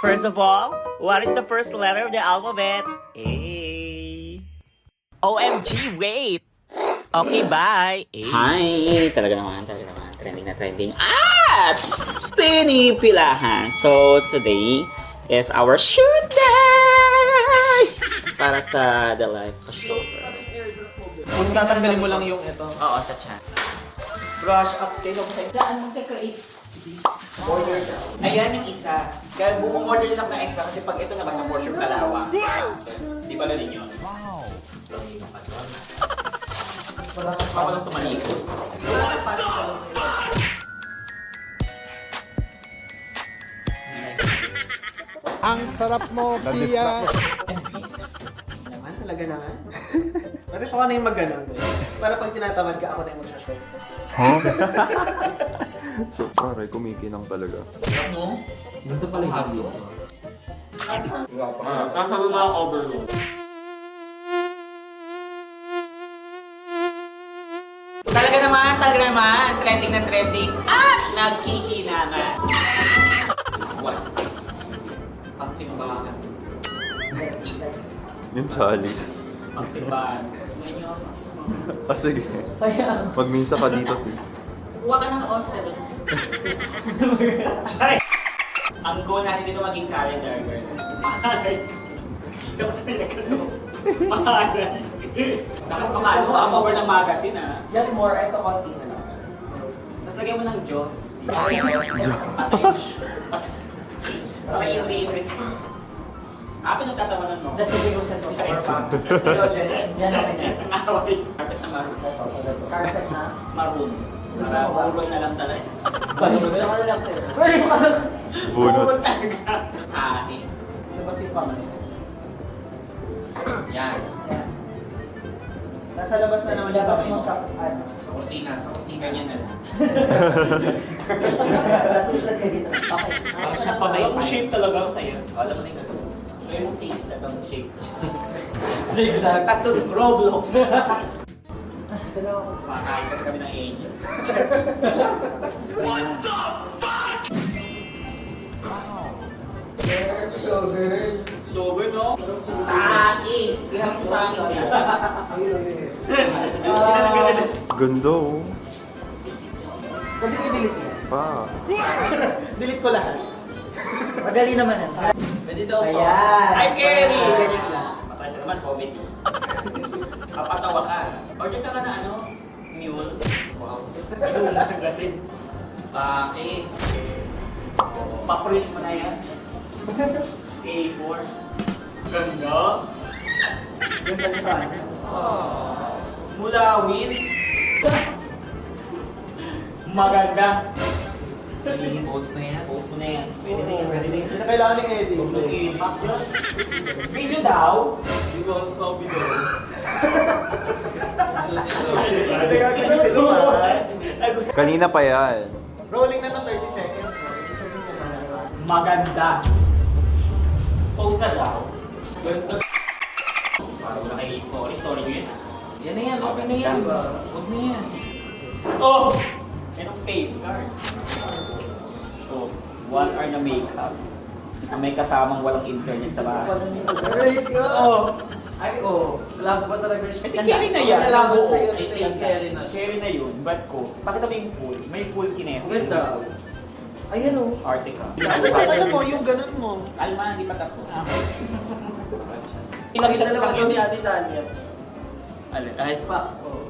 First of all, what is the first letter of the alphabet? A. OMG, wait! Okay, bye. A. Hi! Talaga naman. Trending na trending. At pinipilahan. So, today is our shoot day! Para sa The Life of Chauffeur. Kung tatanggalin mo lang yung ito. Oo, sa chat. Brush up kayo ko sa'yo. Saan mo create? Order na. Ayan yung isa. Kaya buong order lang na extra kasi pag ito nabasa for sure kalawa. Di ba galing yun? Wow! Lamino ka doon. Walang tumalikod. Ang sarap mo, Pia. Naman, talaga naman. Bakit ako na yung mag-ganon? Para pag tinatamad ka, ako na yung mag-shot. So, pare, kumikinang talaga. Ano? Ganda pala yung habi. Nasa mga overload. Talaga naman. Trending na trending. At nagkikinangan. What? Pangsimbahan. Yung chalice. Pangsimbahan. Ah, sige. Magmisa ka dito, T. Kuha ka ng hostel. Ang goal natin dito maging calendar, girl. Mahalay. Hindi ako sanay na gano'n. Mahalay. Tapos makalo, ang over ng magazine, ah. Yan more, ito konti na lang. Tapos lagyan mo ng Diyos. Patay yung re-interest. Pinagtatawanan mo. Tapos hindi ko sa ito. Yan okay na. Away. Carpet na maroon. Carpet na. Maroon. Para purol na lang talaga. Pwede ka na lang. Pwede ka na lang. Bunot. Purol talaga. Tahi. Labasin pa man. Yan. Yan. Nasa labas na naman yung Labas kamay mo mo. sa ano. Sa kurtina. Sa kurtina niya na lang. Nasusunod ka dito. Okay. Siya pa na yung shape talaga ang sayo. Alam mo na yung gano'n. May mong zigzag ang shape. Zigzag. Tatso Roblox. Dalawa ko. Makain kasi kami ng angels. Sugar. Sober, no? Tahi! Ihap mo sa akin. Ganda, oh. Pwede i-delete niya. Pa. Delete ko lahat. Madali naman yan. Pwede daw to. Ayan. Hi, Kerry! Ganyan lang. Matay ka naman, comedy. Kapatawa ka. Order ka na ano? Mule. Wow. Mule. Kasi. Paprint mo na yan. A4. Ganda. Ganda ni Fan. Mulawin. Maganda. Post na yan. Post mo na yan. Pwede na yan. Pwede na yan. Hindi na kailangan ng edit. Huwag nang edit. Video daw. Video sa video. Kanina pa yan. Rolling na ng 30 seconds. Maganda. Post na daw. Ganda. Parang wala kayo story. Story ko yun. Yan na yan. Okay na yan. Huwag na yan. Oh! Yan ang face card. So, 1 hour na makeup. Na may kasamang walang internet sa bahay. Oh! Ay, oo. Labo pa talaga siya. Ito carry na yan. Lalaban sa'yo. I think carry na. Carry na yun. Ba't ko? Pakita mo yung full. May full kinesis. Ganda. Ayan o. Artica. Ano mo, yung ganun mo. Kalma, hindi pa tapos. Ilang Ilang dalawa lang kami yun. ate Tanya. Alin? Kahit Pa. Oo.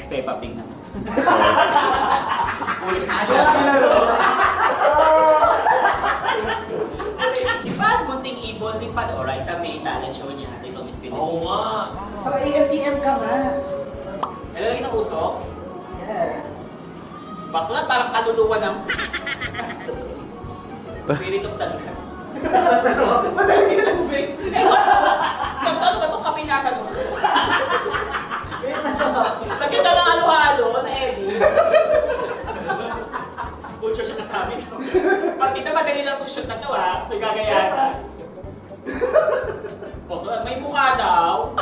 Peppa Pig na. Di ba munting i-bonding pa doon, right? Sa may talent show niya, dito Miss Philippines. Oo nga. Sa AMTM ka nga. Nalalagay ng usok? Yeah. Bakla, parang kaluluwa ng... Spirit of the gas. Madali ka ng break. Eh, sabi ko, ano ba itong kape nasa mo? Nakita ng halo-halo na Eddie. Butcher siya kasabi ko. Pagkita madali lang itong shoot na to ha. May gagayanan. May mukha daw.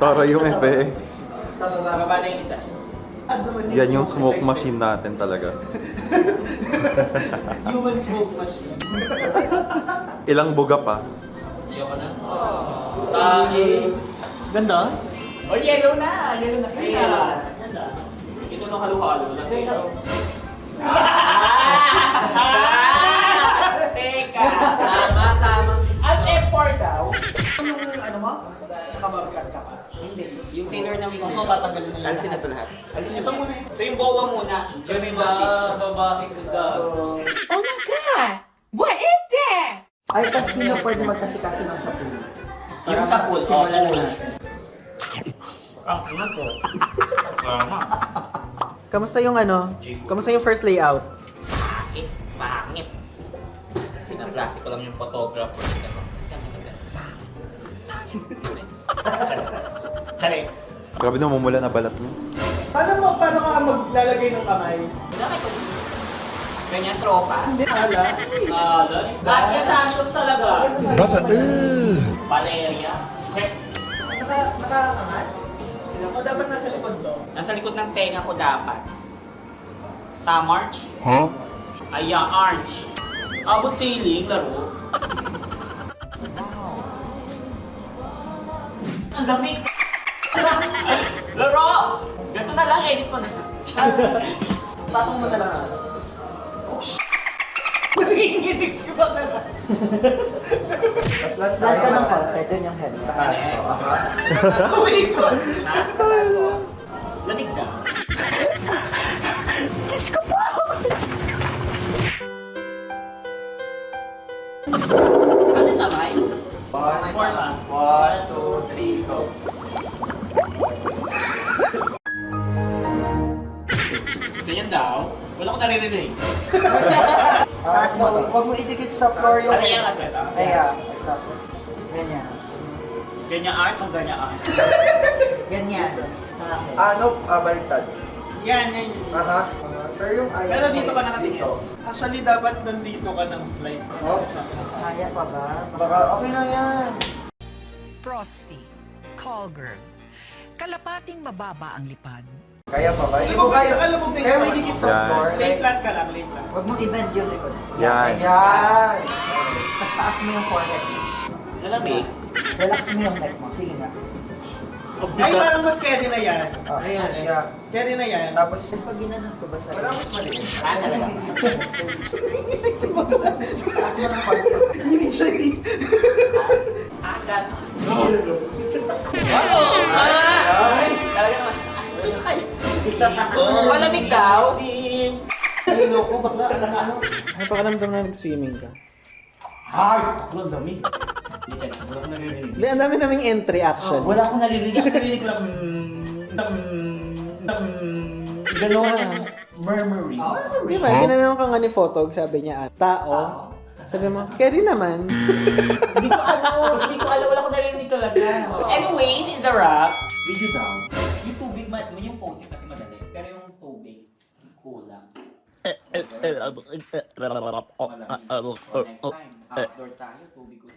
Tara yung effect. Sa baba. Bababa na yung isa. Yan yung smoke machine natin talaga. Human smoke machine. Ilang buga pa? Ganda? Oh, yellow na! Yellow na kaya. Ganda. Ito nung halo-halo. Teka. Tama. At effort daw. Yung ano mo? Nakabarkad ka pa? Hindi. Yung tailor na wig. Kung tatanggalin na yun. Alisin na ito lahat. Ito muna eh. So yung bowa muna. Ganda, babaeng ganda. Oh my God! What is that? Ay, tapos sino pwede magkasikaso ng sa pool? Yung sa pool. Simulan Oo. na natin. Ano to? Kamusta yung ano? Kamusta yung first layout? Pangit. Pinaplastic ko lang yung photographer. Charing. Grabe na mumula na balat mo. Paano ka maglalagay ng kamay? Ganyan tropa. Hindi ala. Kaya Santos talaga. Brother, Valeria. Nakaangat? O dapat nasa likod to? Nasa likod ng tenga ko dapat. Tamarch? Huh? Aya, arch. Abot sailing, laro. Ang lamig. Laro! Ganito na lang, edit ko na. Patong mo na lang. Oh, nanginginig si Bakala. Last ka ng konti, dun yung head. Wait ko. Lamig ka. Ano kamay? Four lang. 1, 2, 3, go. Ganyan daw. Wala ko naririnig. Huwag mo idikit sa floor yung Ano yan at ito? exactly. Ganyan. Ganyan art o ganyan art? Ganyan. Sa akin. Baliktad. Yan. Aha. Pero yung eyes Pero mo dito is ka nakatingin. dito. Actually, dapat nandito ka ng slide. Oops. Kaya pa ba? Baka okay na yan. Frosty, call girl. Kalapating mababa ang lipad. Kaya pa ba? Hindi mo kaya. Alam mo, Kaya may dikit sa Yan. floor. Lay Like, flat ka lang, lay flat. huwag mong i-bend yung likod. Yan. Yan. Tapos taas mo yung forehead. Lalamig. Relax mo yung neck mo. Sige nga. Ay, parang mas carry na yan. Ayan. Yeah. Carry na yan. Tapos, pag ginanon ko ba sa... Wala mas maliit. Ah, talaga. Taas mo ng konti. Hindi siya rin. Agad. Ay! Talaga naman. Malamig daw. Nilo ko, bakla. Ano pa karamdam na nag-swimming ka? Hard! Bakla, ang dami. Wala ko naririnig. Hindi, ang dami naming entry actually. Wala akong naririnig. Ang naririnig ko lang. Gano'n. Murmuring. Di ba, tinanong ka nga ni Photog, sabi niya, tao. Sabi mo, carry naman. Hindi ko alam. Wala akong naririnig talaga. Anyways, is a wrap. Video daw. Yung tubig, yung posing kasi madali. Pero yung tubig, kulang. Next time, outdoor tayo, tubig ko.